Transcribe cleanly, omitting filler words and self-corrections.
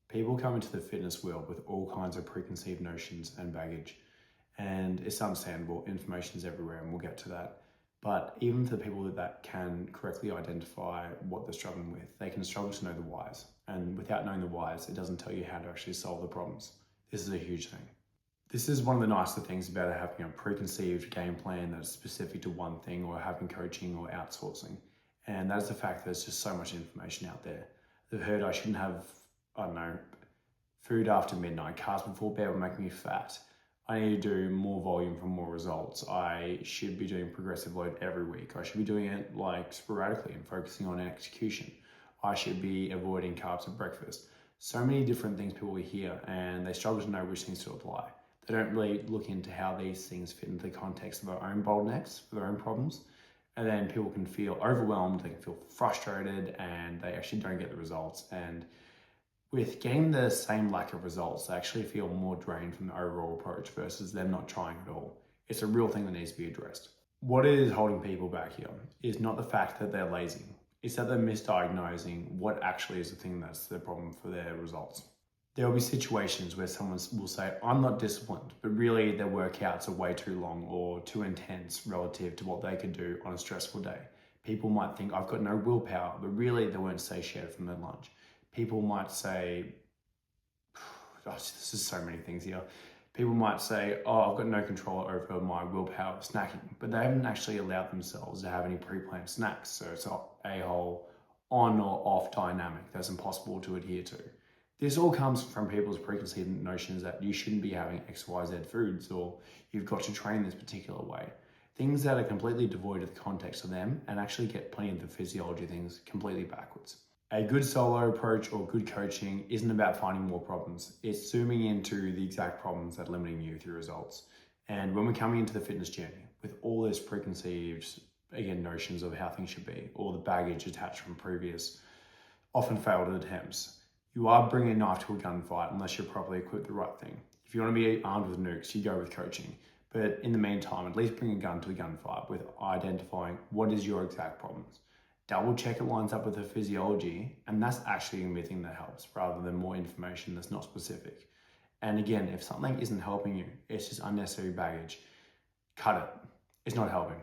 People come into the fitness world with all kinds of preconceived notions and baggage, and it's understandable. Information is everywhere, and we'll get to that. But even for the people that can correctly identify what they're struggling with, they can struggle to know the whys. And without knowing the whys, it doesn't tell you how to actually solve the problems. This is a huge thing. This is one of the nicer things about having a preconceived game plan that's specific to one thing, or having coaching or outsourcing. And that is the fact that there's just so much information out there. They've heard I shouldn't have, I don't know, food after midnight, carbs before bed will make me fat. I need to do more volume for more results. I should be doing progressive load every week. I should be doing it like sporadically and focusing on execution. I should be avoiding carbs at breakfast. So many different things people hear, and they struggle to know which things to apply. They don't really look into how these things fit into the context of their own bottlenecks, for their own problems. And then people can feel overwhelmed, they can feel frustrated, and they actually don't get the results. And with getting the same lack of results, they actually feel more drained from the overall approach versus them not trying at all. It's a real thing that needs to be addressed. What is holding people back here is not the fact that they're lazy. It's that they're misdiagnosing what actually is the thing that's the problem for their results. There will be situations where someone will say, I'm not disciplined, but really their workouts are way too long or too intense relative to what they could do on a stressful day. People might think, I've got no willpower, but really they weren't satiated from their lunch. People might say, gosh, this is so many things here. People might say, oh, I've got no control over my willpower snacking, but they haven't actually allowed themselves to have any pre-planned snacks. So it's a whole on or off dynamic that's impossible to adhere to. This all comes from people's preconceived notions that you shouldn't be having X, Y, Z foods, or you've got to train this particular way. Things that are completely devoid of the context of them and actually get plenty of the physiology things completely backwards. A good solo approach or good coaching isn't about finding more problems. It's zooming into the exact problems that are limiting you through results. And when we're coming into the fitness journey with all this preconceived, again, notions of how things should be, or the baggage attached from previous, often failed attempts, you are bringing a knife to a gunfight unless you're properly equipped with the right thing. If you want to be armed with nukes, you go with coaching. But in the meantime, at least bring a gun to a gunfight with identifying what is your exact problems. Double check it lines up with the physiology, and that's actually the thing that helps rather than more information that's not specific. And again, if something isn't helping you, it's just unnecessary baggage, cut it. It's not helping.